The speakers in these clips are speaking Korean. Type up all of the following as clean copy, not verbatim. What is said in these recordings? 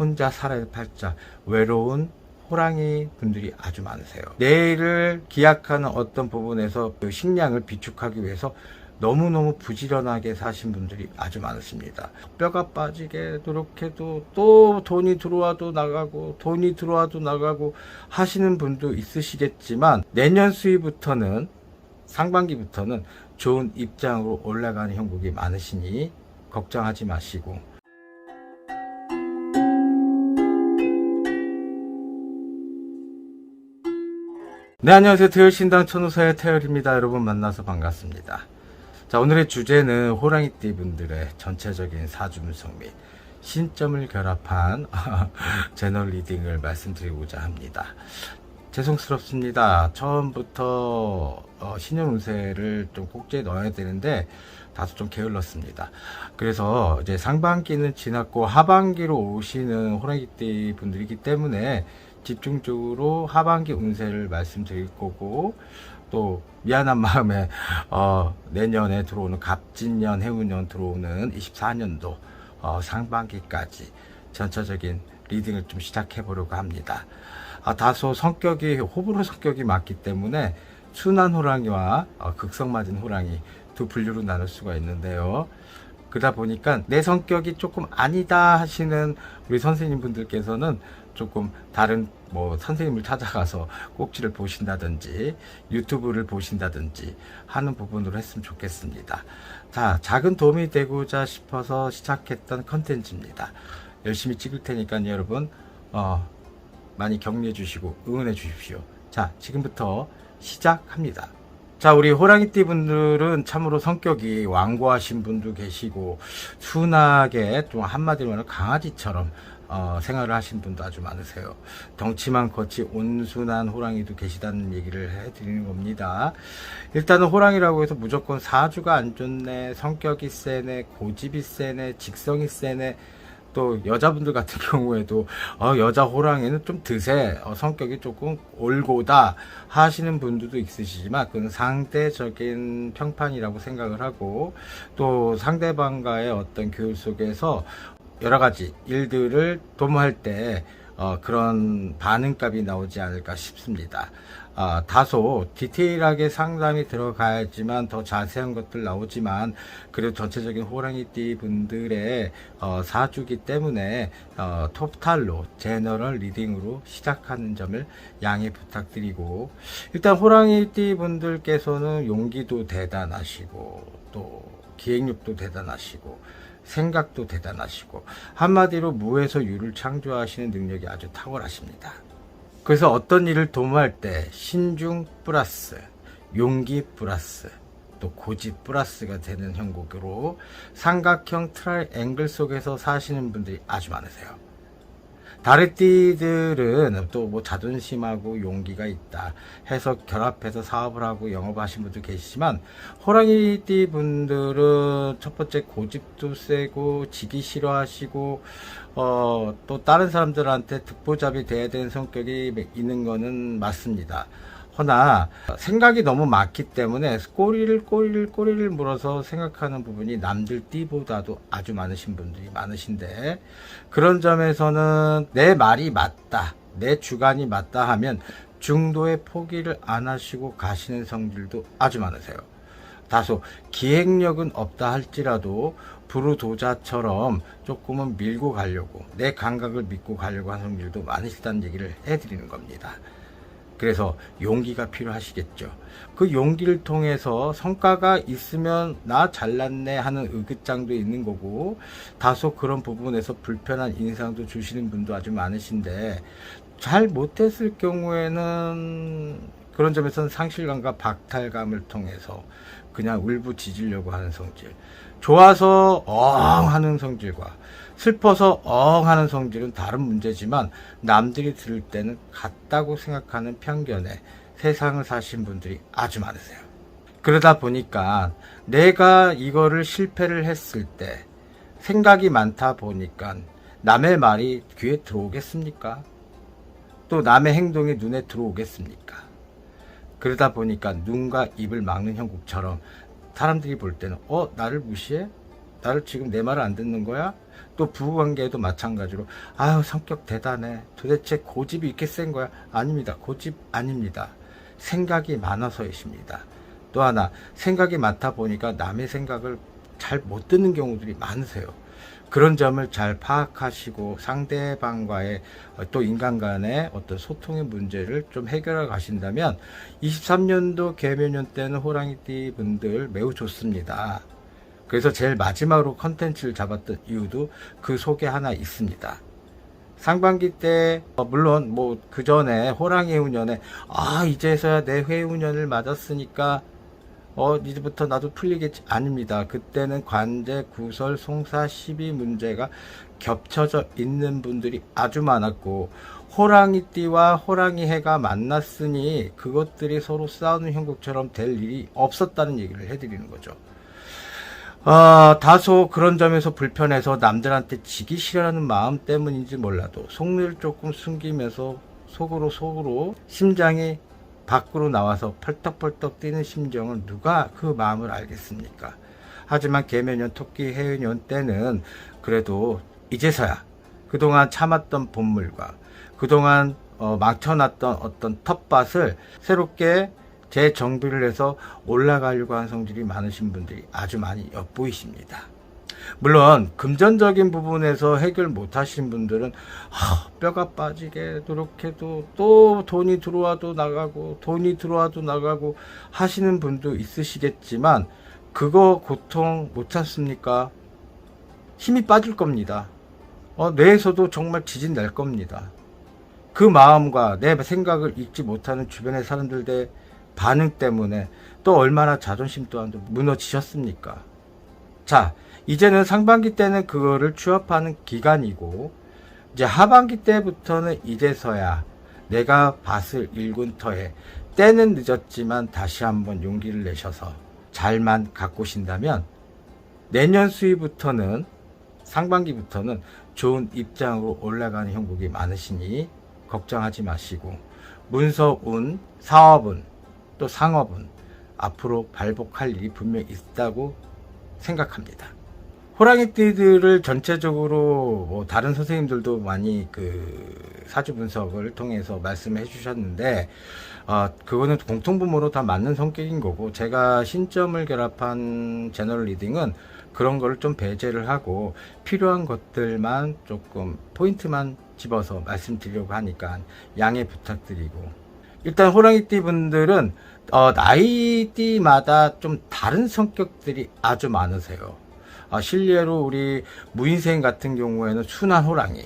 혼자 살아야 팔자 외로운 호랑이 분들이 아주 많으세요. 내일을 기약하는 어떤 부분에서 그 식량을 비축하기 위해서 너무너무 부지런하게 사신 분들이 아주 많으십니다. 뼈가 빠지게 노력해도 또 돈이 들어와도 나가고 돈이 들어와도 나가고 하시는 분도 있으시겠지만 내년 수위부터는 상반기부터는 좋은 입장으로 올라가는 형국이 많으시니 걱정하지 마시고, 네, 안녕하세요. 태열신당 천우사의 태열입니다. 여러분 만나서 반갑습니다. 자, 오늘의 주제는 호랑이띠 분들의 전체적인 사주분석 및 신점을 결합한 제너럴 리딩을 말씀드리고자 합니다. 죄송스럽습니다. 처음부터 신년 운세를 좀 꼭지에 넣어야 되는데 다소 좀 게을렀습니다. 그래서 이제 상반기는 지났고 하반기로 오시는 호랑이띠 분들이기 때문에 집중적으로 하반기 운세를 말씀드릴 거고, 또 미안한 마음에 내년에 들어오는 갑진년 해운년 들어오는 24년도 상반기까지 전체적인 리딩을 좀 시작해 보려고 합니다. 다소 성격이 호불호 성격이 많기 때문에 순한 호랑이와 극성 맞은 호랑이 두 분류로 나눌 수가 있는데요. 그러다 보니까 내 성격이 조금 아니다 하시는 우리 선생님 분들께서는 조금 다른 선생님을 찾아가서 꼭지를 보신다든지 유튜브를 보신다든지 하는 부분으로 했으면 좋겠습니다. 자, 작은 도움이 되고자 싶어서 시작했던 컨텐츠입니다. 열심히 찍을 테니까 여러분 많이 격려해 주시고 응원해 주십시오. 자, 지금부터 시작합니다. 자, 우리 호랑이띠 분들은 참으로 성격이 완고하신 분도 계시고 순하게 좀 한마디로 말하면 강아지처럼 생활을 하신 분도 아주 많으세요. 덩치만 거치 온순한 호랑이도 계시다는 얘기를 해드리는 겁니다. 일단은 호랑이라고 해서 무조건 사주가 안 좋네, 성격이 세네, 고집이 세네, 직성이 세네, 또 여자분들 같은 경우에도 여자 호랑이는 좀 드세, 성격이 조금 올고다 하시는 분들도 있으시지만 그건 상대적인 평판이라고 생각을 하고, 또 상대방과의 어떤 교육 속에서 여러 가지 일들을 도모할 때 그런 반응값이 나오지 않을까 싶습니다. 다소 디테일하게 상담이 들어가야지만 더 자세한 것들 나오지만 그래도 전체적인 호랑이띠 분들의 사주기 때문에 토탈로 제너럴 리딩으로 시작하는 점을 양해 부탁드리고, 일단 호랑이띠 분들께서는 용기도 대단하시고 또 기획력도 대단하시고 생각도 대단하시고 한마디로 무에서 유를 창조하시는 능력이 아주 탁월하십니다. 그래서 어떤 일을 도모할 때 신중 플러스 용기 플러스 또 고집 플러스가 되는 형국으로 삼각형 트라이앵글 속에서 사시는 분들이 아주 많으세요. 다른 띠들은 또 자존심하고 용기가 있다 해서 결합해서 사업을 하고 영업하신 분도 계시지만, 호랑이띠 분들은 첫 번째 고집도 세고 지기 싫어하시고 또 다른 사람들한테 듣보잡이 돼야 되는 성격이 있는 거는 맞습니다. 허나 생각이 너무 많기 때문에 꼬리를 물어서 생각하는 부분이 남들 띠보다도 아주 많으신 분들이 많으신데, 그런 점에서는 내 말이 맞다, 내 주관이 맞다 하면 중도의 포기를 안 하시고 가시는 성질도 아주 많으세요. 다소 기획력은 없다 할지라도 부르도자처럼 조금은 밀고 가려고, 내 감각을 믿고 가려고 하는 성질도 많으시다는 얘기를 해드리는 겁니다. 그래서 용기가 필요하시겠죠. 그 용기를 통해서 성과가 있으면 나 잘났네 하는 의긋장도 있는 거고, 다소 그런 부분에서 불편한 인상도 주시는 분도 아주 많으신데, 잘 못했을 경우에는 그런 점에서는 상실감과 박탈감을 통해서 그냥 울부짖으려고 하는 성질, 좋아서 하는 성질과 슬퍼서 하는 성질은 다른 문제지만 남들이 들을 때는 같다고 생각하는 편견에 세상을 사신 분들이 아주 많으세요. 그러다 보니까 내가 이거를 실패를 했을 때 생각이 많다 보니까 남의 말이 귀에 들어오겠습니까? 또 남의 행동이 눈에 들어오겠습니까? 그러다 보니까 눈과 입을 막는 형국처럼 사람들이 볼 때는 나를 무시해? 나를 지금 내 말을 안 듣는 거야? 또 부부관계에도 마찬가지로 아유 성격 대단해. 도대체 고집이 이렇게 센 거야? 아닙니다. 고집 아닙니다. 생각이 많아서이십니다. 또 하나 생각이 많다 보니까 남의 생각을 잘 못 듣는 경우들이 많으세요. 그런 점을 잘 파악하시고 상대방과의 또 인간 간의 어떤 소통의 문제를 좀 해결해 가신다면 23년도 개묘년 때는 호랑이띠 분들 매우 좋습니다. 그래서 제일 마지막으로 컨텐츠를 잡았던 이유도 그 속에 하나 있습니다. 상반기 때 물론 뭐 그 전에 호랑이 해운년에 이제서야 내 해운년을 맞았으니까 이제부터 나도 풀리겠지. 아닙니다. 그때는 관제, 구설, 송사, 시비 문제가 겹쳐져 있는 분들이 아주 많았고 호랑이띠와 호랑이해가 만났으니 그것들이 서로 싸우는 형국처럼 될 일이 없었다는 얘기를 해드리는 거죠. 다소 그런 점에서 불편해서 남들한테 지기 싫어하는 마음 때문인지 몰라도 속내를 조금 숨기면서 속으로 심장이 밖으로 나와서 펄떡펄떡 뛰는 심정은 누가 그 마음을 알겠습니까? 하지만 개묘년 토끼 해운년 때는 그래도 이제서야 그동안 참았던 본물과 그동안 망쳐놨던 어떤 텃밭을 새롭게 재정비를 해서 올라가려고 하는 성질이 많으신 분들이 아주 많이 엿보이십니다. 물론 금전적인 부분에서 해결 못 하신 분들은 뼈가 빠지게 노력해도 또 돈이 들어와도 나가고 하시는 분도 있으시겠지만 그거 고통 못 참습니까? 힘이 빠질 겁니다. 뇌에서도 정말 지진 날 겁니다. 그 마음과 내 생각을 읽지 못하는 주변의 사람들의 반응 때문에 또 얼마나 자존심 또한 무너지셨습니까? 자, 이제는 상반기 때는 그거를 취업하는 기간이고 이제 하반기 때부터는 이제서야 내가 밭을 일군 터에 때는 늦었지만 다시 한번 용기를 내셔서 잘만 가꾸신다면 내년 수위부터는 상반기부터는 좋은 입장으로 올라가는 형국이 많으시니 걱정하지 마시고 문서운, 사업운, 또 상업운 앞으로 발복할 일이 분명히 있다고 생각합니다. 호랑이띠들을 전체적으로 다른 선생님들도 많이 그 사주 분석을 통해서 말씀해 주셨는데 그거는 공통분모로 다 맞는 성격인 거고 제가 신점을 결합한 제너럴 리딩은 그런 거를 좀 배제를 하고 필요한 것들만 조금 포인트만 집어서 말씀드리려고 하니까 양해 부탁드리고 일단 호랑이띠 분들은 나이띠마다 좀 다른 성격들이 아주 많으세요. 실례로 우리 무인생 같은 경우에는 순한 호랑이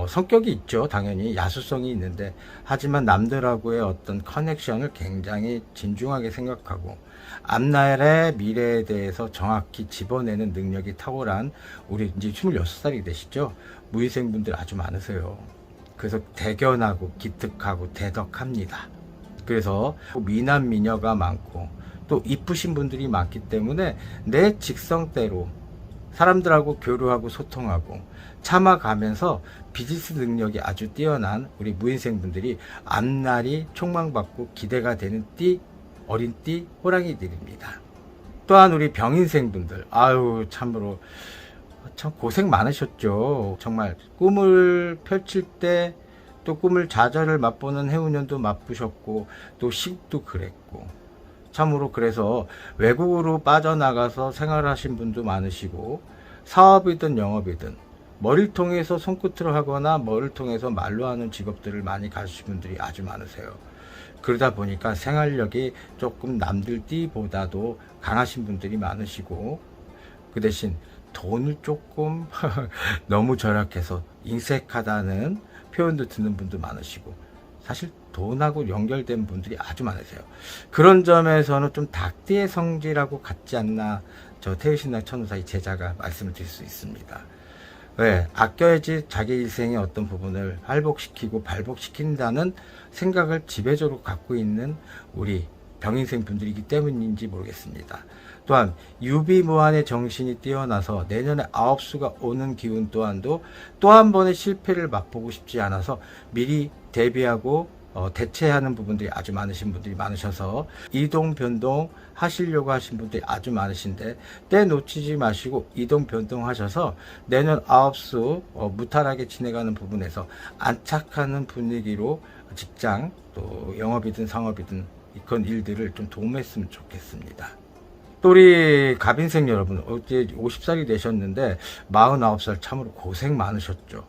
성격이 있죠. 당연히 야수성이 있는데 하지만 남들하고의 어떤 커넥션을 굉장히 진중하게 생각하고 앞날의 미래에 대해서 정확히 집어내는 능력이 탁월한 우리 이제 26살이 되시죠. 무인생 분들 아주 많으세요. 그래서 대견하고 기특하고 대덕합니다. 그래서 미남 미녀가 많고 또 이쁘신 분들이 많기 때문에 내 직성대로 사람들하고 교류하고 소통하고 참아가면서 비즈니스 능력이 아주 뛰어난 우리 무인생 분들이 앞날이 촉망받고 기대가 되는 어린 띠 호랑이들입니다. 또한 우리 병인생 분들 참으로 참 고생 많으셨죠. 정말 꿈을 펼칠 때 또 꿈을 좌절을 맛보는 해운년도 맛보셨고 또 시국도 그랬고 참으로 그래서 외국으로 빠져나가서 생활하신 분도 많으시고 사업이든 영업이든 머리를 통해서 손끝으로 하거나 머리를 통해서 말로 하는 직업들을 많이 가지신 분들이 아주 많으세요. 그러다 보니까 생활력이 조금 남들 띠보다도 강하신 분들이 많으시고 그 대신 돈을 조금 너무 절약해서 인색하다는 표현도 듣는 분도 많으시고 사실 돈하고 연결된 분들이 아주 많으세요. 그런 점에서는 좀 닭띠의 성질하고 같지 않나 저 태유신당 천우사의 제자가 말씀을 드릴 수 있습니다. 왜? 아껴야지 자기 일생의 어떤 부분을 활복시키고 발복시킨다는 생각을 지배적으로 갖고 있는 우리 병인생 분들이기 때문인지 모르겠습니다. 또한 유비무한의 정신이 뛰어나서 내년에 9수가 오는 기운 또한도 또 한 번의 실패를 맛보고 싶지 않아서 미리 대비하고 대체하는 부분들이 아주 많으신 분들이 많으셔서 이동 변동 하시려고 하신 분들이 아주 많으신데, 때 놓치지 마시고 이동 변동 하셔서 내년 아홉수 무탈하게 지내가는 부분에서 안착하는 분위기로 직장 또 영업이든 상업이든 그런 일들을 좀 도움했으면 좋겠습니다. 또 우리 갑인생 여러분, 어제 50살이 되셨는데 49살 참으로 고생 많으셨죠.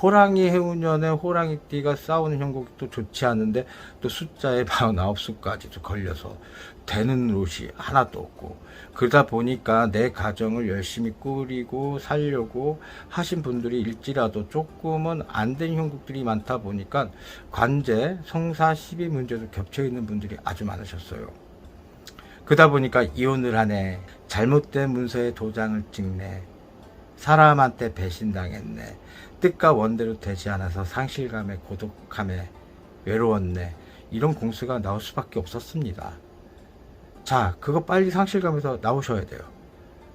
호랑이 해운년에 호랑이띠가 싸우는 형국도 좋지 않은데 또 숫자에 49수까지도 걸려서 되는 옷이 하나도 없고, 그러다 보니까 내 가정을 열심히 꾸리고 살려고 하신 분들이 일지라도 조금은 안 된 형국들이 많다 보니까 관제, 성사, 시비 문제도 겹쳐 있는 분들이 아주 많으셨어요. 그러다 보니까 이혼을 하네, 잘못된 문서에 도장을 찍네, 사람한테 배신당했네, 뜻과 원대로 되지 않아서 상실감에 고독함에 외로웠네, 이런 공수가 나올 수밖에 없었습니다. 자, 그거 빨리 상실감에서 나오셔야 돼요.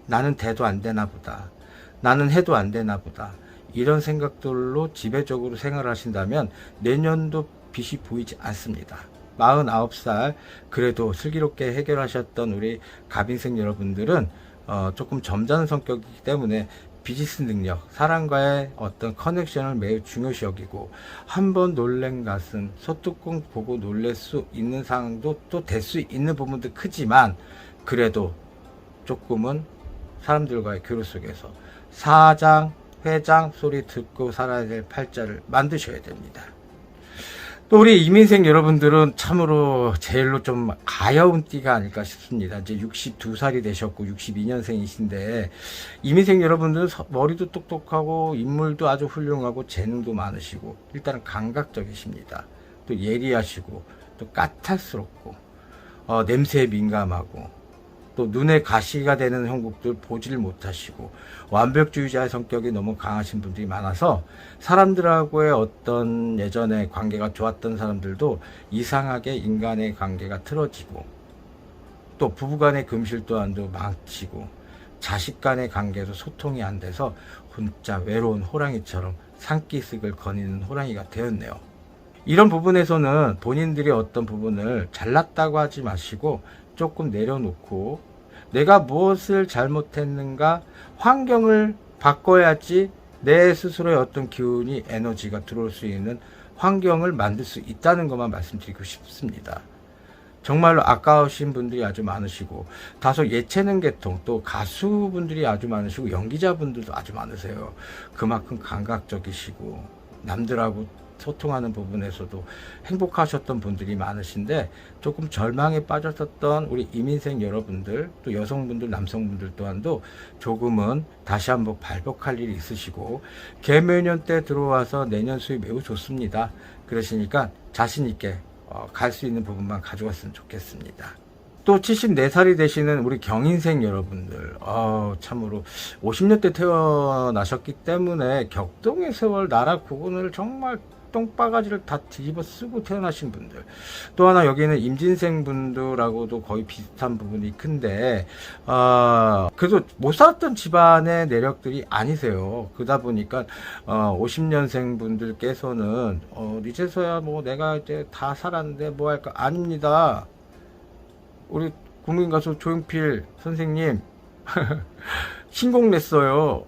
나는 돼도 안 되나 보다, 나는 해도 안 되나 보다, 이런 생각들로 지배적으로 생활하신다면 내년도 빛이 보이지 않습니다. 49살 그래도 슬기롭게 해결하셨던 우리 갑인생 여러분들은 조금 점잖은 성격이기 때문에 비즈니스 능력, 사람과의 어떤 커넥션을 매우 중요시 여기고, 한번 놀란 것은 소뚜껑 보고 놀랄 수 있는 상황도 또 될 수 있는 부분도 크지만, 그래도 조금은 사람들과의 교류 속에서 사장, 회장 소리 듣고 살아야 될 팔자를 만드셔야 됩니다. 또 우리 이민생 여러분들은 참으로 제일로 좀 가여운 띠가 아닐까 싶습니다. 이제 62살이 되셨고 62년생이신데, 이민생 여러분들은 머리도 똑똑하고 인물도 아주 훌륭하고 재능도 많으시고 일단은 감각적이십니다. 또 예리하시고 또 까탈스럽고 냄새에 민감하고, 또 눈에 가시가 되는 형국들 보지를 못하시고 완벽주의자의 성격이 너무 강하신 분들이 많아서 사람들하고의 어떤 예전에 관계가 좋았던 사람들도 이상하게 인간의 관계가 틀어지고, 또 부부간의 금실 또한도 망치고, 자식 간의 관계도 소통이 안 돼서 혼자 외로운 호랑이처럼 산기슭을 거니는 호랑이가 되었네요. 이런 부분에서는 본인들이 어떤 부분을 잘났다고 하지 마시고 조금 내려놓고, 내가 무엇을 잘못했는가, 환경을 바꿔야지 내 스스로의 어떤 기운이, 에너지가 들어올 수 있는 환경을 만들 수 있다는 것만 말씀드리고 싶습니다. 정말로 아까우신 분들이 아주 많으시고, 다소 예체능 계통, 또 가수분들이 아주 많으시고 연기자분들도 아주 많으세요. 그만큼 감각적이시고 남들하고 소통하는 부분에서도 행복하셨던 분들이 많으신데, 조금 절망에 빠졌었던 우리 이민생 여러분들, 또 여성분들, 남성분들 또한도 조금은 다시 한번 발복할 일이 있으시고, 개묘년 때 들어와서 내년 수입 매우 좋습니다. 그러시니까 자신 있게 갈 수 있는 부분만 가져갔으면 좋겠습니다. 또 74살이 되시는 우리 경인생 여러분들, 참으로 50년대 태어나셨기 때문에 격동의 세월, 나라 구군을 정말 똥바가지를 다 뒤집어 쓰고 태어나신 분들, 또 하나 여기는 임진생 분들하고도 거의 비슷한 부분이 큰데, 그래도 못 살았던 집안의 내력들이 아니세요. 그러다 보니까 50년생 분들께서는 이제서야 뭐 내가 이제 다 살았는데 뭐 할까, 아닙니다. 우리 국민가수 조용필 선생님 신곡 냈어요.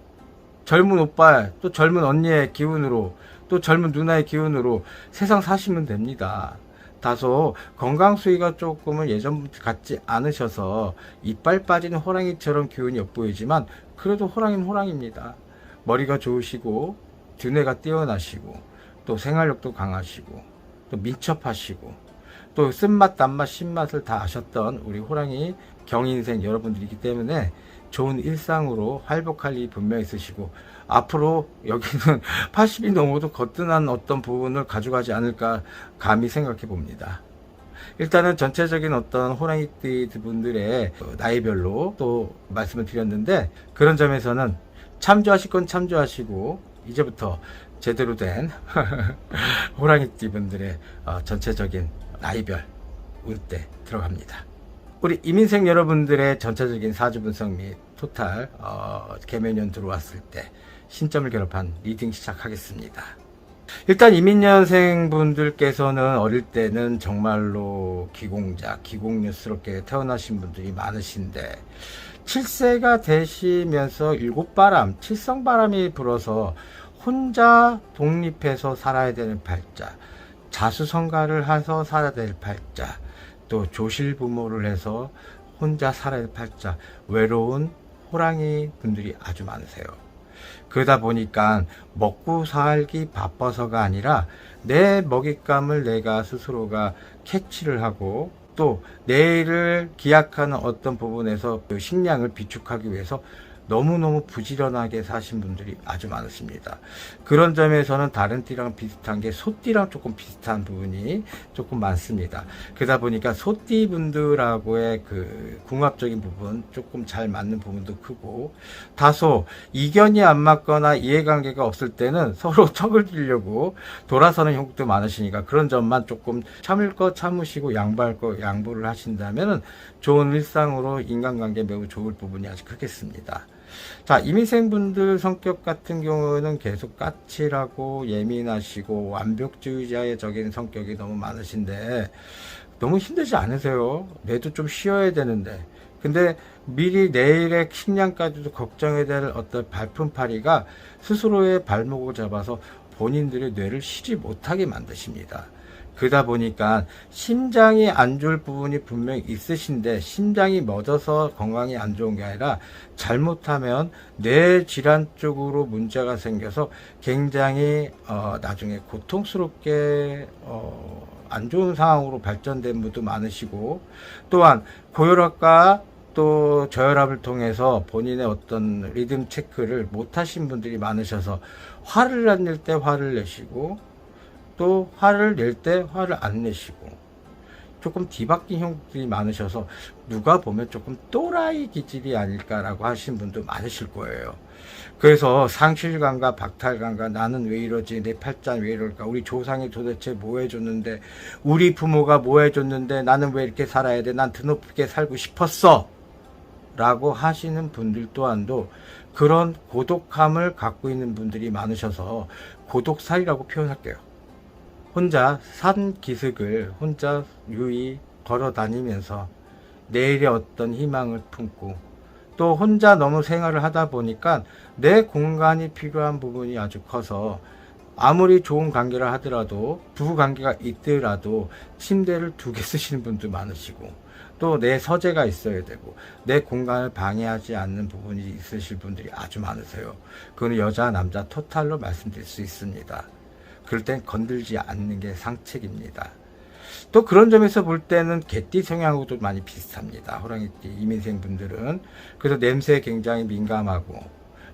젊은 오빠, 또 젊은 언니의 기운으로, 또 젊은 누나의 기운으로 세상 사시면 됩니다. 다소 건강 수위가 조금은 예전 같지 않으셔서 이빨 빠진 호랑이처럼 기운이 엿보이지만, 그래도 호랑이는 호랑이입니다. 머리가 좋으시고 두뇌가 뛰어나시고 또 생활력도 강하시고 또 민첩하시고 또 쓴맛 단맛 신맛을 다 아셨던 우리 호랑이 경인생 여러분들이기 때문에 좋은 일상으로 활복할 일이 분명히 있으시고, 앞으로 여기는 80이 넘어도 거뜬한 어떤 부분을 가져가지 않을까 감히 생각해 봅니다. 일단은 전체적인 어떤 호랑이띠 분들의 나이별로 또 말씀을 드렸는데, 그런 점에서는 참조하실 건 참조하시고, 이제부터 제대로 된 호랑이띠 분들의 전체적인 나이별 운대 들어갑니다. 우리 이민생 여러분들의 전체적인 사주 분석 및 토탈 개묘년 들어왔을 때 신점을 결합한 리딩 시작하겠습니다. 일단 이민년생 분들께서는 어릴 때는 정말로 기공자, 기공녀스럽게 태어나신 분들이 많으신데 7세가 되시면서 일곱바람, 칠성바람이 불어서 혼자 독립해서 살아야 되는 팔자, 자수성가를 해서 살아야 될 팔자, 또 조실부모를 해서 혼자 살아야 될 팔자, 외로운 호랑이 분들이 아주 많으세요. 그러다 보니까 먹고 살기 바빠서가 아니라 내 먹잇감을 내가 스스로가 캐치를 하고 또 내일을 기약하는 어떤 부분에서 그 식량을 비축하기 위해서 너무너무 부지런하게 사신 분들이 아주 많으십니다. 그런 점에서는 다른 띠랑 비슷한 게 소띠랑 조금 비슷한 부분이 조금 많습니다. 그러다 보니까 소띠 분들하고의 그 궁합적인 부분 조금 잘 맞는 부분도 크고, 다소 이견이 안 맞거나 이해관계가 없을 때는 서로 척을 들려고 돌아서는 형국도 많으시니까 그런 점만 조금 참을 거 참으시고 양보할 거 양보를 하신다면 좋은 일상으로 인간관계 매우 좋을 부분이 아주 크겠습니다. 자, 이민생분들 성격 같은 경우는 계속 까칠하고 예민하시고 완벽주의자적인 성격이 너무 많으신데 너무 힘들지 않으세요? 내도 좀 쉬어야 되는데. 근데 미리 내일의 식량까지도 걱정해야 될 어떤 발품팔이가 스스로의 발목을 잡아서 본인들의 뇌를 쉬지 못하게 만드십니다. 그러다 보니까 심장이 안 좋을 부분이 분명히 있으신데 심장이 멎어서 건강이 안 좋은 게 아니라 잘못하면 뇌 질환 쪽으로 문제가 생겨서 굉장히 나중에 고통스럽게 안 좋은 상황으로 발전된 분도 많으시고, 또한 고혈압과 또 저혈압을 통해서 본인의 어떤 리듬 체크를 못 하신 분들이 많으셔서 화를 안 낼 때 화를 내시고 또 화를 낼 때 화를 안 내시고 조금 뒤바뀐 형들이 많으셔서 누가 보면 조금 또라이 기질이 아닐까라고 하신 분도 많으실 거예요. 그래서 상실감과 박탈감과 나는 왜 이러지, 내 팔자는 왜 이럴까, 우리 조상이 도대체 뭐 해줬는데, 우리 부모가 뭐 해줬는데 나는 왜 이렇게 살아야 돼, 난 드높게 살고 싶었어 라고 하시는 분들 또한도 그런 고독함을 갖고 있는 분들이 많으셔서 고독살이라고 표현할게요. 혼자 산 기슭을 혼자 유이 걸어 다니면서 내일의 어떤 희망을 품고, 또 혼자 너무 생활을 하다 보니까 내 공간이 필요한 부분이 아주 커서 아무리 좋은 관계를 하더라도, 부부 관계가 있더라도 침대를 2개 쓰시는 분도 많으시고, 또 내 서재가 있어야 되고 내 공간을 방해하지 않는 부분이 있으실 분들이 아주 많으세요. 그건 여자 남자 토탈로 말씀드릴 수 있습니다. 그럴 땐 건들지 않는 게 상책입니다. 또 그런 점에서 볼 때는 개띠 성향하고도 많이 비슷합니다. 호랑이띠 이민생 분들은. 그래서 냄새에 굉장히 민감하고,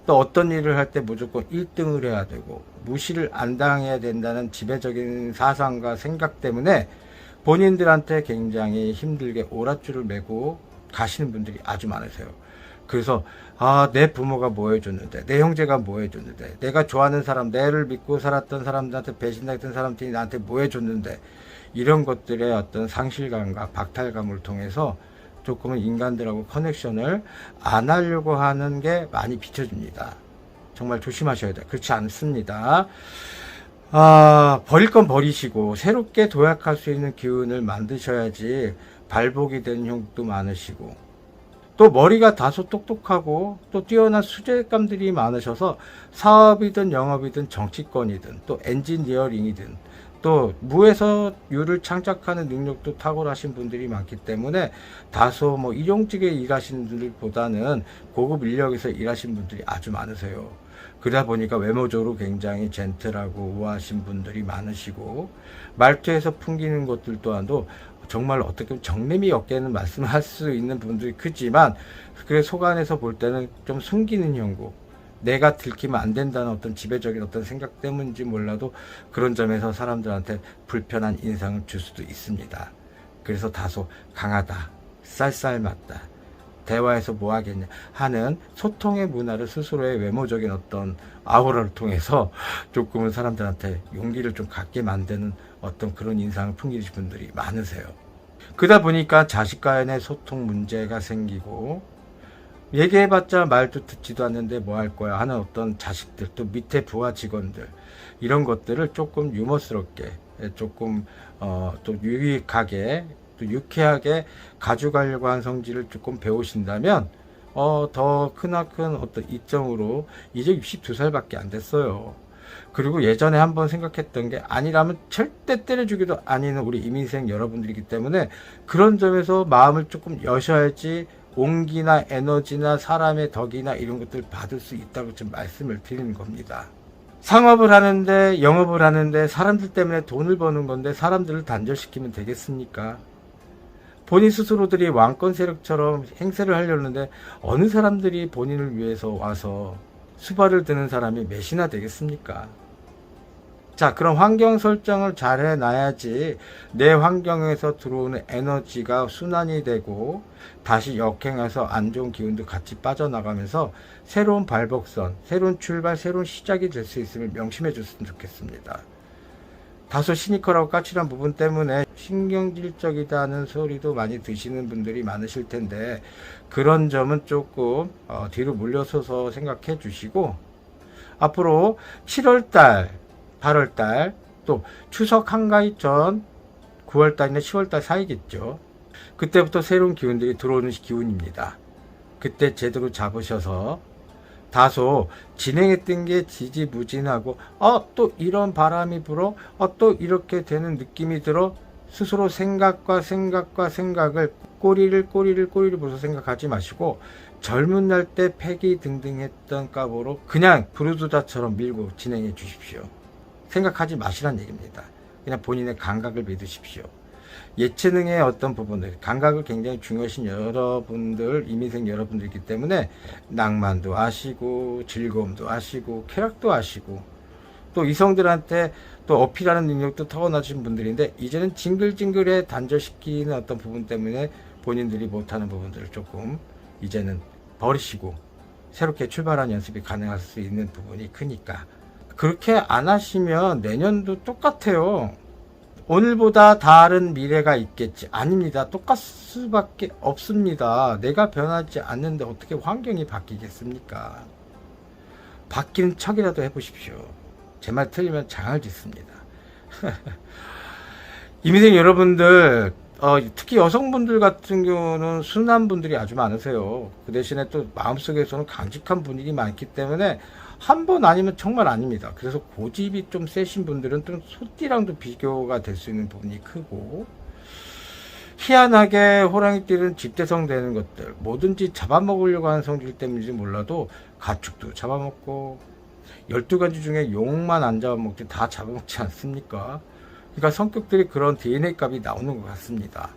또 어떤 일을 할 때 무조건 1등을 해야 되고 무시를 안 당해야 된다는 지배적인 사상과 생각 때문에 본인들한테 굉장히 힘들게 오랏줄을 메고 가시는 분들이 아주 많으세요. 그래서 내 부모가 뭐 해줬는데, 내 형제가 뭐 해줬는데, 내가 좋아하는 사람, 내를 믿고 살았던 사람들한테 배신당했던 사람들이 나한테 뭐 해줬는데, 이런 것들의 어떤 상실감과 박탈감을 통해서 조금은 인간들하고 커넥션을 안 하려고 하는 게 많이 비춰집니다. 정말 조심하셔야 돼요. 그렇지 않습니다. 버릴 건 버리시고 새롭게 도약할 수 있는 기운을 만드셔야지 발복이 되는 형도 많으시고, 또 머리가 다소 똑똑하고 또 뛰어난 수제감들이 많으셔서 사업이든 영업이든 정치권이든 또 엔지니어링이든 또 무에서 유를 창작하는 능력도 탁월하신 분들이 많기 때문에 다소 일용직에 일하시는 분들보다는 고급 인력에서 일하신 분들이 아주 많으세요. 그러다 보니까 외모적으로 굉장히 젠틀하고 우아하신 분들이 많으시고, 말투에서 풍기는 것들 또한도 정말 어떻게 보면 정림이 없게는 말씀할 수 있는 분들이 크지만, 그래 속안에서 볼 때는 좀 숨기는 형국, 내가 들키면 안 된다는 어떤 지배적인 어떤 생각 때문인지 몰라도 그런 점에서 사람들한테 불편한 인상을 줄 수도 있습니다. 그래서 다소 강하다, 쌀쌀맞다, 대화에서 뭐 하겠냐 하는 소통의 문화를 스스로의 외모적인 어떤 아우라를 통해서 조금은 사람들한테 용기를 좀 갖게 만드는 어떤 그런 인상을 풍기신 분들이 많으세요. 그러다 보니까 자식간의 소통 문제가 생기고, 얘기해봤자 말도 듣지도 않는데 뭐 할 거야 하는 어떤 자식들, 또 밑에 부하 직원들, 이런 것들을 조금 유머스럽게, 조금 또 유익하게, 또 유쾌하게 가져가려고 하는 성질을 조금 배우신다면 더 크나큰 어떤 이점으로, 이제 62살밖에 안 됐어요. 그리고 예전에 한번 생각했던 게, 아니라면 절대 때려주기도 아니는 우리 이민생 여러분들이기 때문에 그런 점에서 마음을 조금 여셔야지 온기나 에너지나 사람의 덕이나 이런 것들을 받을 수 있다고 좀 말씀을 드리는 겁니다. 상업을 하는데, 영업을 하는데 사람들 때문에 돈을 버는 건데 사람들을 단절시키면 되겠습니까? 본인 스스로들이 왕권 세력처럼 행세를 하려는데 어느 사람들이 본인을 위해서 와서 수발을 드는 사람이 몇이나 되겠습니까? 자, 그럼 환경 설정을 잘 해놔야지 내 환경에서 들어오는 에너지가 순환이 되고 다시 역행해서 안 좋은 기운도 같이 빠져나가면서 새로운 발복선, 새로운 출발, 새로운 시작이 될 수 있음을 명심해 줬으면 좋겠습니다. 다소 시니컬하고 까칠한 부분 때문에 신경질적이다는 소리도 많이 드시는 분들이 많으실 텐데, 그런 점은 조금 뒤로 물러서서 생각해 주시고, 앞으로 7월달, 8월달, 또 추석 한가위 전 9월달이나 10월달 사이겠죠. 그때부터 새로운 기운들이 들어오는 기운입니다. 그때 제대로 잡으셔서 다소 진행했던 게 지지부진하고 또 이런 바람이 불어 또 이렇게 되는 느낌이 들어 스스로 생각과 생각을 꼬리를 불어서 생각하지 마시고, 젊은 날 때 패기 등등 했던 값으로 그냥 부르주다처럼 밀고 진행해 주십시오. 생각하지 마시란 얘기입니다. 그냥 본인의 감각을 믿으십시오. 예체능의 어떤 부분들, 감각을 굉장히 중요하신 여러분들, 이민생 여러분들이기 때문에 낭만도 아시고 즐거움도 아시고 쾌락도 아시고 또 이성들한테 또 어필하는 능력도 타고나신 분들인데, 이제는 징글징글에 단절시키는 어떤 부분 때문에 본인들이 못하는 부분들을 조금 이제는 버리시고 새롭게 출발하는 연습이 가능할 수 있는 부분이 크니까, 그렇게 안 하시면 내년도 똑같아요. 오늘보다 다른 미래가 있겠지. 아닙니다. 똑같을 수밖에 없습니다. 내가 변하지 않는데 어떻게 환경이 바뀌겠습니까? 바뀌는 척이라도 해보십시오. 제 말 틀리면 장을 짓습니다. 이민생 여러분들, 특히 여성분들 같은 경우는 순한 분들이 아주 많으세요. 그 대신에 또 마음속에서는 강직한 분위기 많기 때문에 한 번 아니면 정말 아닙니다. 그래서 고집이 좀 세신 분들은 좀 소띠랑도 비교가 될 수 있는 부분이 크고, 희한하게 호랑이띠는 집대성 되는 것들, 뭐든지 잡아먹으려고 하는 성질 때문인지 몰라도 가축도 잡아먹고 12가지 중에 용만 안 잡아먹지 다 잡아먹지 않습니까? 그러니까 성격들이 그런 DNA 값이 나오는 것 같습니다.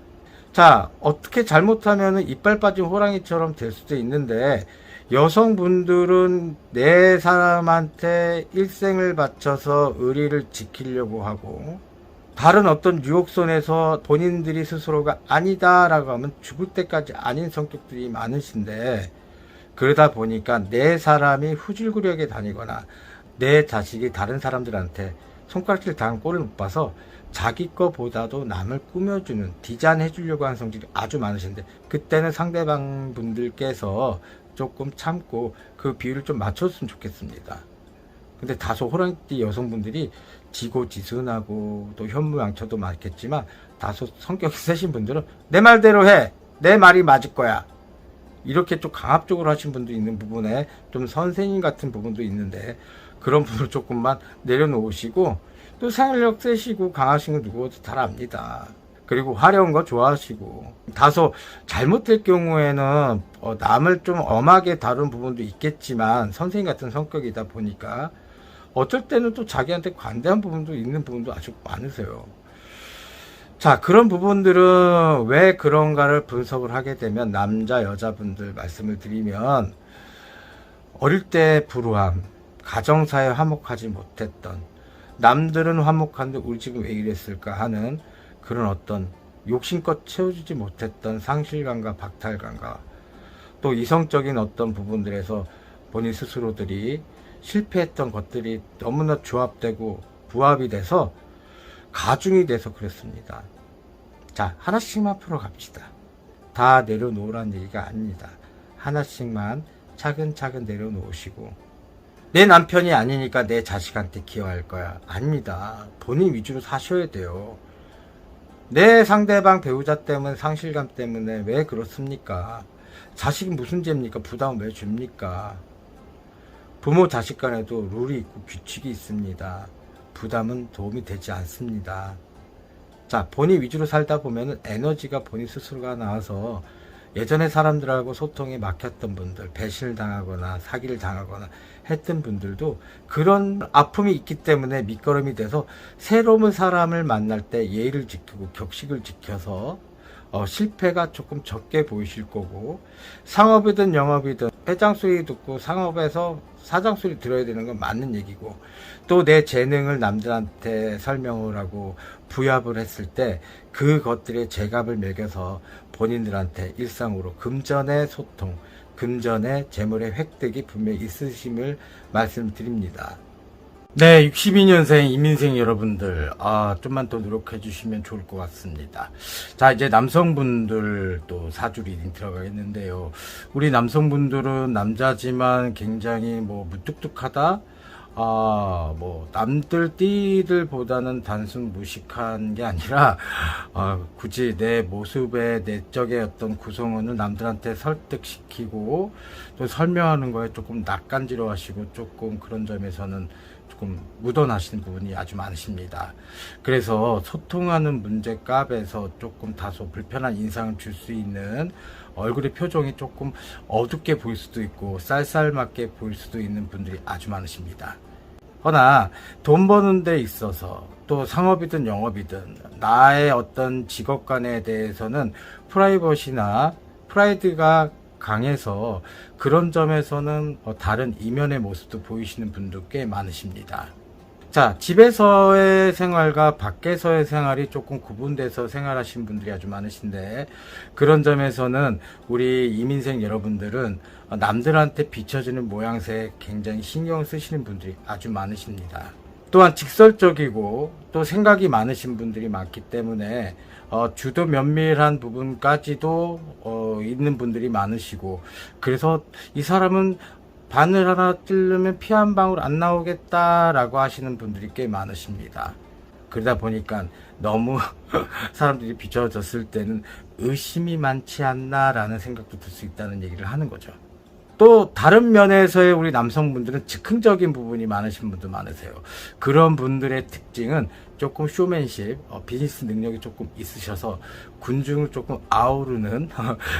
자, 어떻게 잘못하면 이빨 빠진 호랑이처럼 될 수도 있는데, 여성분들은 내 사람한테 일생을 바쳐서 의리를 지키려고 하고, 다른 어떤 유혹선에서 본인들이 스스로가 아니다라고 하면 죽을 때까지 아닌 성격들이 많으신데, 그러다 보니까 내 사람이 후질구력에 다니거나 내 자식이 다른 사람들한테 손가락질 당한 꼴을 못 봐서 자기 거보다도 남을 꾸며주는, 디자인해 주려고 하는 성질이 아주 많으신데, 그때는 상대방 분들께서 조금 참고 그 비율을 좀 맞췄으면 좋겠습니다. 근데 다소 호랑이띠 여성분들이 지고지순하고 또 현무양처도 많겠지만, 다소 성격이 세신 분들은 내 말대로 해, 내 말이 맞을 거야, 이렇게 좀 강압적으로 하신 분도 있는 부분에 좀 선생님 같은 부분도 있는데, 그런 부분을 조금만 내려놓으시고, 또 생활력 세시고 강하신 거 누구도 잘 압니다. 그리고 화려한 거 좋아하시고, 다소 잘못될 경우에는 남을 좀 엄하게 다룬 부분도 있겠지만 선생님 같은 성격이다 보니까 어쩔 때는 또 자기한테 관대한 부분도 있는 부분도 아주 많으세요. 자, 그런 부분들은 왜 그런가를 분석을 하게 되면, 남자 여자분들 말씀을 드리면, 어릴 때 불우함, 가정사에 화목하지 못했던, 남들은 화목한데 우리 집은 왜 이랬을까 하는 그런 어떤 욕심껏 채워주지 못했던 상실감과 박탈감과, 또 이성적인 어떤 부분들에서 본인 스스로들이 실패했던 것들이 너무나 조합되고 부합이 돼서 가중이 돼서 그렇습니다. 자, 하나씩만 풀어갑시다. 다 내려놓으라는 얘기가 아닙니다. 하나씩만 차근차근 내려놓으시고, 내 남편이 아니니까 내 자식한테 기여할 거야. 아닙니다. 본인 위주로 사셔야 돼요. 내 상대방 배우자 때문에, 상실감 때문에 왜 그렇습니까? 자식이 무슨 죄입니까? 부담을 왜 줍니까? 부모 자식 간에도 룰이 있고 규칙이 있습니다. 부담은 도움이 되지 않습니다. 자, 본인 위주로 살다 보면 에너지가 본인 스스로가 나와서 예전에 사람들하고 소통이 막혔던 분들, 배신을 당하거나 사기를 당하거나 했던 분들도 그런 아픔이 있기 때문에 밑거름이 돼서 새로운 사람을 만날 때 예의를 지키고 격식을 지켜서 실패가 조금 적게 보이실 거고, 상업이든 영업이든 회장 소리 듣고 상업에서 사장 소리 들어야 되는 건 맞는 얘기고, 또 내 재능을 남들한테 설명을 하고 부합을 했을 때 그것들의 제값을 매겨서 본인들한테 일상으로 금전의 소통, 금전의 재물의 획득이 분명히 있으심을 말씀드립니다. 네, 62년생 이민생 여러분들, 좀만 더 노력해 주시면 좋을 것 같습니다. 자, 이제 남성분들 또 사주 리딩 들어가겠는데요. 우리 남성분들은 남자지만 굉장히 무뚝뚝하다? 남들 띠들보다는 단순 무식한 게 아니라, 굳이 내 모습의 내적의 어떤 구성원을 남들한테 설득시키고, 또 설명하는 거에 조금 낯간지러 하시고, 조금 그런 점에서는 조금 묻어나시는 부분이 아주 많으십니다. 그래서 소통하는 문제값에서 조금 다소 불편한 인상을 줄 수 있는, 얼굴의 표정이 조금 어둡게 보일 수도 있고 쌀쌀맞게 보일 수도 있는 분들이 아주 많으십니다. 허나 돈 버는 데 있어서, 또 상업이든 영업이든 나의 어떤 직업관에 대해서는 프라이버시나 프라이드가 강해서 그런 점에서는 다른 이면의 모습도 보이시는 분도 꽤 많으십니다. 자, 집에서의 생활과 밖에서의 생활이 조금 구분돼서 생활하시는 분들이 아주 많으신데, 그런 점에서는 우리 이민생 여러분들은 남들한테 비춰지는 모양새에 굉장히 신경 쓰시는 분들이 아주 많으십니다. 또한 직설적이고 또 생각이 많으신 분들이 많기 때문에 주도 면밀한 부분까지도 있는 분들이 많으시고, 그래서 이 사람은 바늘 하나 찌르면 피 한 방울 안 나오겠다라고 하시는 분들이 꽤 많으십니다. 그러다 보니까 너무 사람들이 비춰졌을 때는 의심이 많지 않나라는 생각도 들 수 있다는 얘기를 하는 거죠. 또 다른 면에서의 우리 남성분들은 즉흥적인 부분이 많으신 분도 많으세요. 그런 분들의 특징은 조금 쇼맨십, 비즈니스 능력이 조금 있으셔서 군중을 조금 아우르는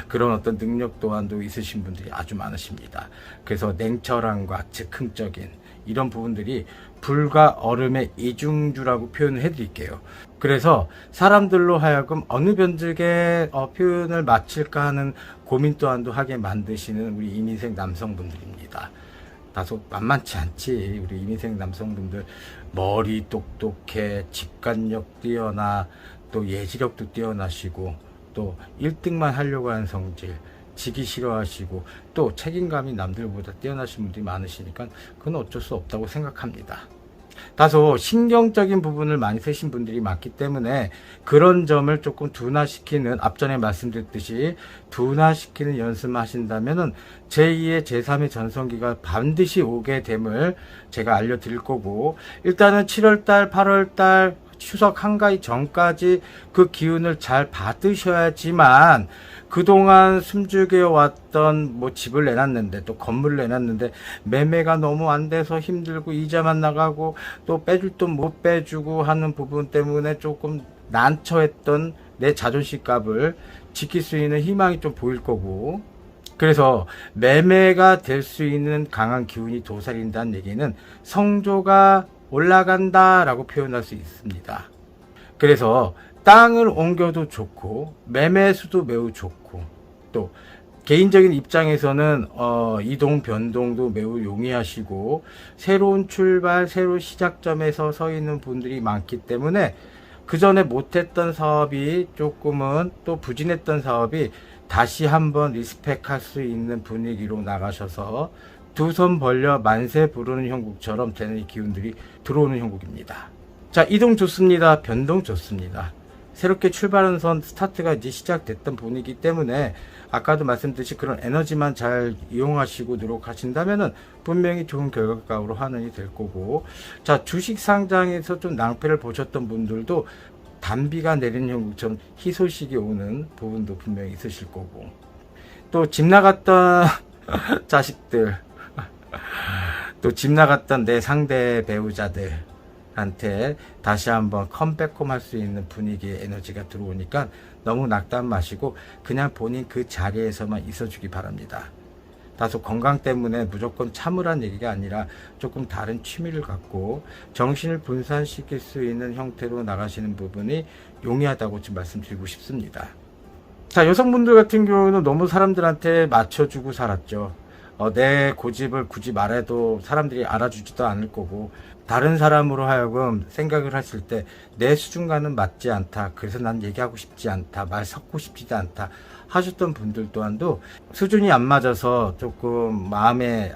그런 어떤 능력 또한도 있으신 분들이 아주 많으십니다. 그래서 냉철함과 즉흥적인 이런 부분들이 불과 얼음의 이중주라고 표현을 해드릴게요. 그래서 사람들로 하여금 어느 변적의 표현을 마칠까 하는 고민 또한도 하게 만드시는 우리 이민생 남성분들입니다. 다소 만만치 않지. 우리 이민생 남성분들 머리 똑똑해, 직관력 뛰어나, 또 예지력도 뛰어나시고, 또 1등만 하려고 하는 성질, 지기 싫어하시고, 또 책임감이 남들보다 뛰어나신 분들이 많으시니까 그건 어쩔 수 없다고 생각합니다. 다소 신경적인 부분을 많이 쓰신 분들이 많기 때문에 그런 점을 조금 둔화시키는, 앞전에 말씀드렸듯이 둔화시키는 연습을 하신다면은 제2의 제3의 전성기가 반드시 오게 됨을 제가 알려드릴 거고, 일단은 7월달 8월달 추석 한가위 전까지 그 기운을 잘 받으셔야지만, 그동안 숨죽여 왔던 집을 내놨는데, 또 건물을 내놨는데 매매가 너무 안 돼서 힘들고 이자만 나가고 또 빼줄 돈 못 빼주고 하는 부분 때문에 조금 난처했던 내 자존심 값을 지킬 수 있는 희망이 좀 보일 거고, 그래서 매매가 될 수 있는 강한 기운이 도사린다는 얘기는 성조가 올라간다 라고 표현할 수 있습니다. 그래서 땅을 옮겨도 좋고 매매수도 매우 좋고, 또 개인적인 입장에서는 이동 변동도 매우 용이하시고, 새로운 출발, 새로운 시작점에서 서 있는 분들이 많기 때문에 그 전에 못했던 사업이, 조금은 또 부진했던 사업이 다시 한번 리스펙할 수 있는 분위기로 나가셔서 두 손 벌려 만세 부르는 형국처럼 되는 이 기운들이 들어오는 형국입니다. 자, 이동 좋습니다. 변동 좋습니다. 새롭게 출발하는 선 스타트가 이제 시작됐던 분이기 때문에 아까도 말씀드렸듯이 그런 에너지만 잘 이용하시고 노력하신다면은 분명히 좋은 결과값으로 환원이 될 거고, 자, 주식 상장에서 좀 낭패를 보셨던 분들도 단비가 내리는 형국처럼 희소식이 오는 부분도 분명히 있으실 거고, 또 집 나갔던 자식들, 또 집 나갔던 내 상대 배우자들한테 다시 한번 컴백홈 할 수 있는 분위기의 에너지가 들어오니까 너무 낙담 마시고 그냥 본인 그 자리에서만 있어주기 바랍니다. 다소 건강 때문에 무조건 참으란 얘기가 아니라 조금 다른 취미를 갖고 정신을 분산시킬 수 있는 형태로 나가시는 부분이 용이하다고 지금 말씀드리고 싶습니다. 자, 여성분들 같은 경우는 너무 사람들한테 맞춰주고 살았죠. 내 고집을 굳이 말해도 사람들이 알아주지도 않을 거고, 다른 사람으로 하여금 생각을 하실 때 내 수준과는 맞지 않다, 그래서 난 얘기하고 싶지 않다, 말 섞고 싶지도 않다 하셨던 분들 또한도 수준이 안 맞아서 조금 마음에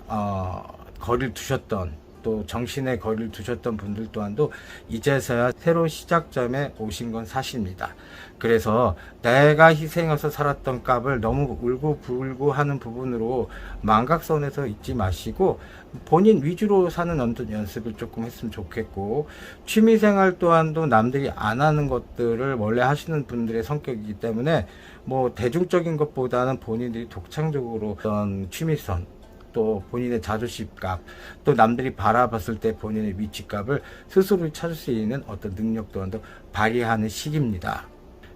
거리를 두셨던, 또 정신에 거리를 두셨던 분들 또한도 이제서야 새로운 시작점에 오신 건 사실입니다. 그래서 내가 희생해서 살았던 값을 너무 울고불고 하는 부분으로 망각선에서 잊지 마시고 본인 위주로 사는 어떤 연습을 조금 했으면 좋겠고, 취미생활 또한도 남들이 안 하는 것들을 원래 하시는 분들의 성격이기 때문에 뭐 대중적인 것보다는 본인들이 독창적으로 어떤 취미선, 또 본인의 자존심값, 또 남들이 바라봤을 때 본인의 위치값을 스스로 찾을 수 있는 어떤 능력 또한도 발휘하는 시기입니다.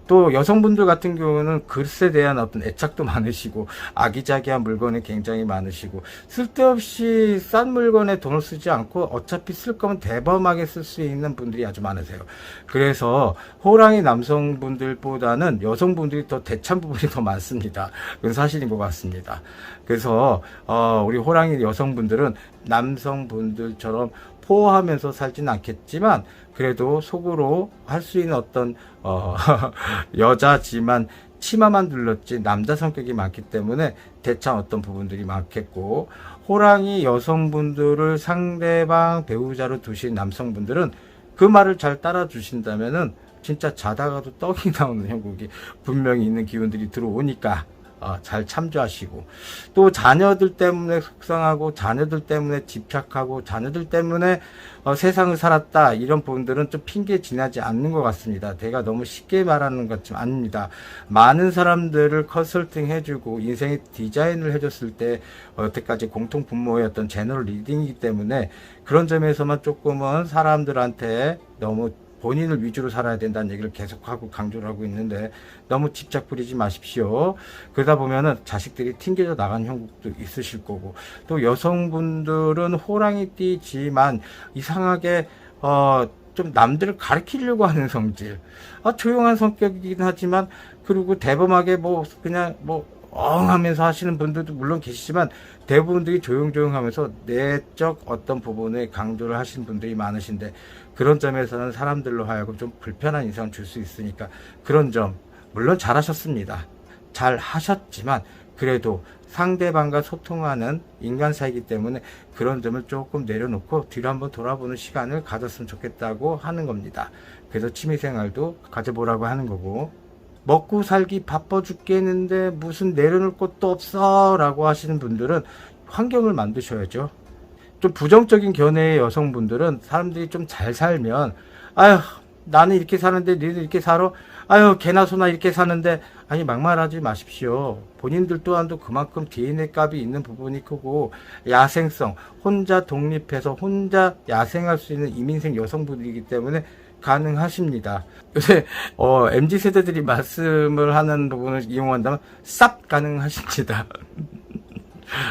또 여성분들 같은 경우는 글쎄 대한 어떤 애착도 많으시고 아기자기한 물건이 굉장히 많으시고 쓸데없이 싼 물건에 돈을 쓰지 않고 어차피 쓸 거면 대범하게 쓸 수 있는 분들이 아주 많으세요. 그래서 호랑이 남성분들보다는 여성분들이 더 대참 부분이 더 많습니다. 그건 사실인 것 같습니다. 그래서 우리 호랑이 여성분들은 남성분들처럼 포하면서 살지는 않겠지만 그래도 속으로 할 수 있는 어떤 여자지만 치마만 둘렀지 남자 성격이 많기 때문에 대참 어떤 부분들이 많겠고, 호랑이 여성분들을 상대방 배우자로 두신 남성분들은 그 말을 잘 따라 주신다면은 진짜 자다가도 떡이 나오는 형국이 분명히 있는 기운들이 들어오니까 잘 참조하시고, 또 자녀들 때문에 속상하고 자녀들 때문에 집착하고 자녀들 때문에 세상을 살았다, 이런 부분들은 좀 핑계 지나지 않는 것 같습니다. 제가 너무 쉽게 말하는 것 좀 아닙니다. 많은 사람들을 컨설팅 해주고 인생의 디자인을 해줬을 때 여태까지 공통 분모의 어떤 제너럴 리딩이기 때문에 그런 점에서만 조금은 사람들한테 너무 본인을 위주로 살아야 된다는 얘기를 계속하고 강조를 하고 있는데 너무 집착 부리지 마십시오. 그러다 보면은 자식들이 튕겨져 나간 형국도 있으실 거고, 또 여성분들은 호랑이띠지만 이상하게 좀 남들을 가르치려고 하는 성질, 조용한 성격이긴 하지만 그리고 대범하게 그냥 하면서 하시는 분들도 물론 계시지만 대부분들이 조용조용하면서 내적 어떤 부분에 강조를 하시는 분들이 많으신데, 그런 점에서는 사람들로 하여금 좀 불편한 인상을 줄 수 있으니까 그런 점 물론 잘하셨습니다. 잘 하셨지만 그래도 상대방과 소통하는 인간사이기 때문에 그런 점을 조금 내려놓고 뒤로 한번 돌아보는 시간을 가졌으면 좋겠다고 하는 겁니다. 그래서 취미생활도 가져보라고 하는 거고, 먹고 살기 바빠 죽겠는데 무슨 내려놓을 것도 없어 라고 하시는 분들은 환경을 만드셔야죠. 좀 부정적인 견해의 여성분들은 사람들이 좀 잘 살면 아휴 나는 이렇게 사는데 너희들 이렇게 살아? 아유 개나 소나 이렇게 사는데, 아니 막말하지 마십시오. 본인들 또한도 그만큼 DNA 값이 있는 부분이 크고 야생성, 혼자 독립해서 혼자 야생할 수 있는 이민생 여성분이기 때문에 가능하십니다. 요새 MZ세대들이 말씀을 하는 부분을 이용한다면 쌉 가능하십니다.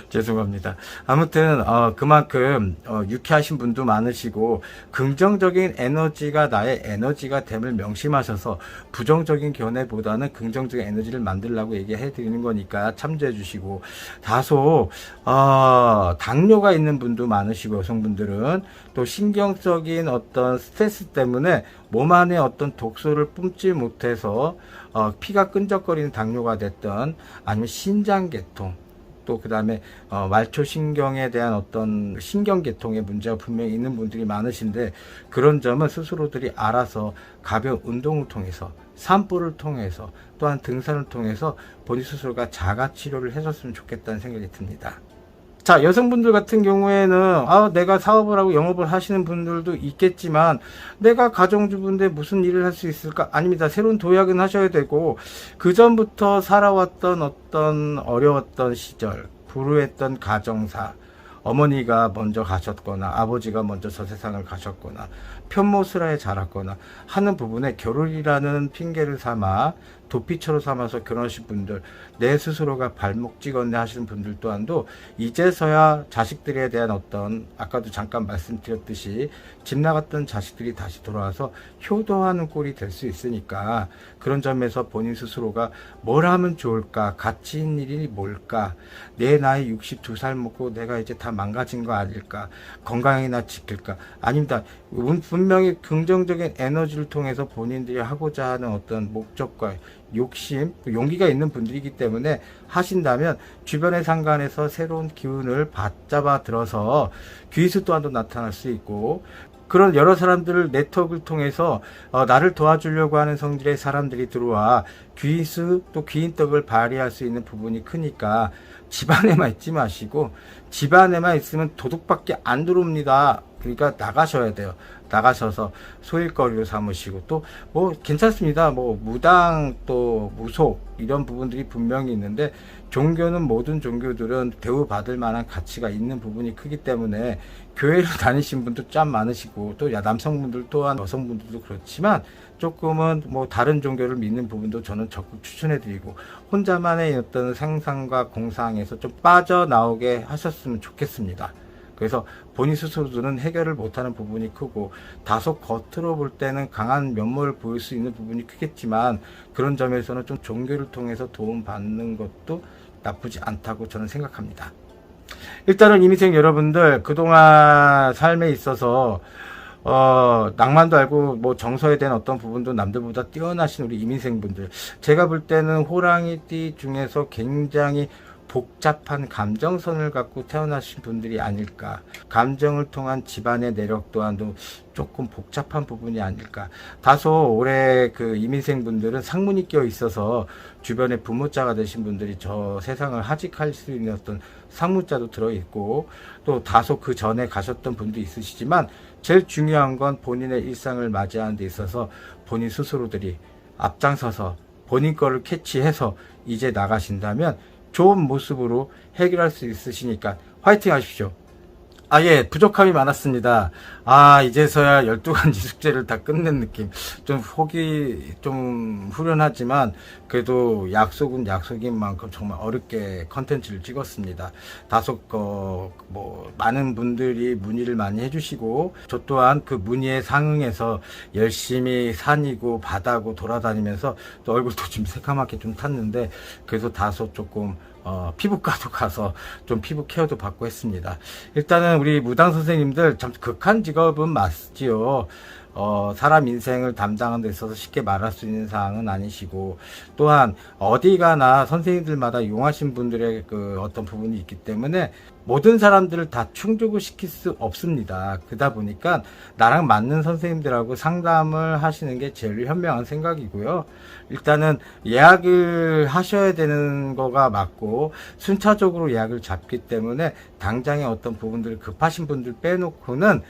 죄송합니다. 아무튼 그만큼 유쾌하신 분도 많으시고 긍정적인 에너지가 나의 에너지가 됨을 명심하셔서 부정적인 견해보다는 긍정적인 에너지를 만들라고 얘기해 드리는 거니까 참조해 주시고, 다소 당뇨가 있는 분도 많으시고 여성분들은 또 신경적인 어떤 스트레스 때문에 몸 안에 어떤 독소를 뿜지 못해서 피가 끈적거리는 당뇨가 됐던, 아니면 신장계통, 또 그 다음에 말초신경에 대한 어떤 신경계통의 문제가 분명히 있는 분들이 많으신데, 그런 점은 스스로들이 알아서 가벼운 운동을 통해서, 산보를 통해서, 또한 등산을 통해서 본인 스스로가 자가치료를 해줬으면 좋겠다는 생각이 듭니다. 자, 여성분들 같은 경우에는 내가 사업을 하고 영업을 하시는 분들도 있겠지만, 내가 가정주부인데 무슨 일을 할 수 있을까? 아닙니다. 새로운 도약은 하셔야 되고, 그 전부터 살아왔던 어떤 어려웠던 시절, 불우했던 가정사, 어머니가 먼저 가셨거나 아버지가 먼저 저 세상을 가셨거나 편모스라에 자랐거나 하는 부분에 결혼이라는 핑계를 삼아 도피처로 삼아서 결혼하신 분들, 내 스스로가 발목 찍었네 하시는 분들 또한도 이제서야 자식들에 대한 어떤, 아까도 잠깐 말씀드렸듯이 집 나갔던 자식들이 다시 돌아와서 효도하는 꼴이 될 수 있으니까, 그런 점에서 본인 스스로가 뭘 하면 좋을까, 가치 있는 일이 뭘까, 내 나이 62살 먹고 내가 이제 다 망가진 거 아닐까, 건강이나 지킬까. 아닙니다. 분명히 긍정적인 에너지를 통해서 본인들이 하고자 하는 어떤 목적과 욕심, 용기가 있는 분들이기 때문에 하신다면 주변의 상관에서 새로운 기운을 받잡아 들어서 귀수 또한도 나타날 수 있고, 그런 여러 사람들을 네트워크를 통해서 나를 도와주려고 하는 성질의 사람들이 들어와 귀수 또 귀인덕을 발휘할 수 있는 부분이 크니까, 집안에만 있지 마시고, 집안에만 있으면 도둑밖에 안 들어옵니다. 그러니까 나가셔야 돼요. 나가셔서 소일거리로 삼으시고, 또 뭐 괜찮습니다. 뭐 무당 또 무속 이런 부분들이 분명히 있는데, 종교는, 모든 종교들은 대우받을 만한 가치가 있는 부분이 크기 때문에 교회를 다니신 분도 참 많으시고, 또 남성분들 또한 여성분들도 그렇지만 조금은 뭐 다른 종교를 믿는 부분도 저는 적극 추천해드리고, 혼자만의 어떤 상상과 공상에서 좀 빠져나오게 하셨으면 좋겠습니다. 그래서 본인 스스로들은 해결을 못하는 부분이 크고, 다소 겉으로 볼 때는 강한 면모를 보일 수 있는 부분이 크겠지만, 그런 점에서는 좀 종교를 통해서 도움받는 것도 나쁘지 않다고 저는 생각합니다. 일단은 이민생 여러분들, 그동안 삶에 있어서 낭만도 알고 뭐 정서에 대한 어떤 부분도 남들보다 뛰어나신 우리 이민생분들, 제가 볼 때는 호랑이띠 중에서 굉장히 복잡한 감정선을 갖고 태어나신 분들이 아닐까. 감정을 통한 집안의 내력 또한도 조금 복잡한 부분이 아닐까. 다소 올해 그 이민생 분들은 상문이 껴 있어서 주변에 부모자가 되신 분들이 저 세상을 하직할 수 있는 어떤 상무자도 들어있고, 또 다소 그 전에 가셨던 분도 있으시지만, 제일 중요한 건 본인의 일상을 맞이하는 데 있어서 본인 스스로들이 앞장서서 본인 거를 캐치해서 이제 나가신다면 좋은 모습으로 해결할 수 있으시니까 화이팅 하십시오. 예, 부족함이 많았습니다. 이제서야 12가지 숙제를 다 끝낸 느낌. 좀 속이 좀 후련하지만, 그래도 약속은 약속인 만큼 정말 어렵게 컨텐츠를 찍었습니다. 다소, 많은 분들이 문의를 많이 해주시고, 저 또한 그 문의에 상응해서 열심히 산이고 바다고 돌아다니면서 또 얼굴도 좀 새까맣게 좀 탔는데, 그래서 다소 조금 피부과도 가서 좀 피부 케어도 받고 했습니다. 일단은 우리 무당 선생님들 참 극한 직업은 맞지요. 사람 인생을 담당하는 데 있어서 쉽게 말할 수 있는 사항은 아니시고, 또한 어디 가나 선생님들마다 용하신 분들의 그 어떤 부분이 있기 때문에 모든 사람들을 다 충족을 시킬 수 없습니다. 그러다 보니까 나랑 맞는 선생님들하고 상담을 하시는 게 제일 현명한 생각이고요. 일단은 예약을 하셔야 되는 거가 맞고, 순차적으로 예약을 잡기 때문에 당장의 어떤 부분들을 급하신 분들 빼놓고는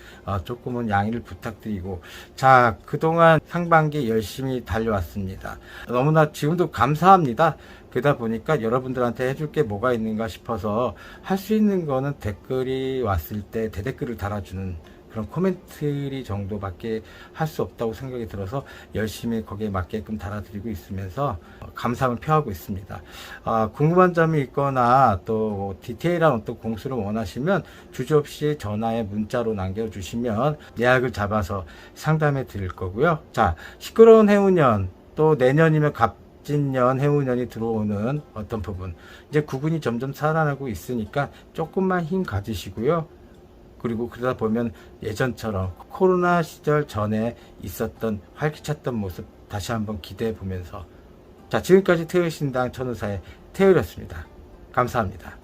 조금은 양해를 부탁드리고, 자, 그동안 상반기 열심히 달려왔습니다. 너무나 지금도 감사합니다. 그러다 보니까 여러분들한테 해줄 게 뭐가 있는가 싶어서 할 수 있는 거는 댓글이 왔을 때 대댓글을 달아주는 그런 코멘트리 정도밖에 할 수 없다고 생각이 들어서 열심히 거기에 맞게끔 달아드리고 있으면서 감사함을 표하고 있습니다. 궁금한 점이 있거나 또 디테일한 어떤 공수를 원하시면 주저없이 전화에 문자로 남겨주시면 예약을 잡아서 상담해 드릴 거고요. 자, 시끄러운 해운년, 또 내년이면 갑진년, 해운년이 들어오는 어떤 부분, 이제 구군이 점점 살아나고 있으니까 조금만 힘 가지시고요. 그리고 그러다 보면 예전처럼 코로나 시절 전에 있었던 활기찼던 모습 다시 한번 기대해 보면서, 자, 지금까지 태의신당 천우사의 태의였습니다. 감사합니다.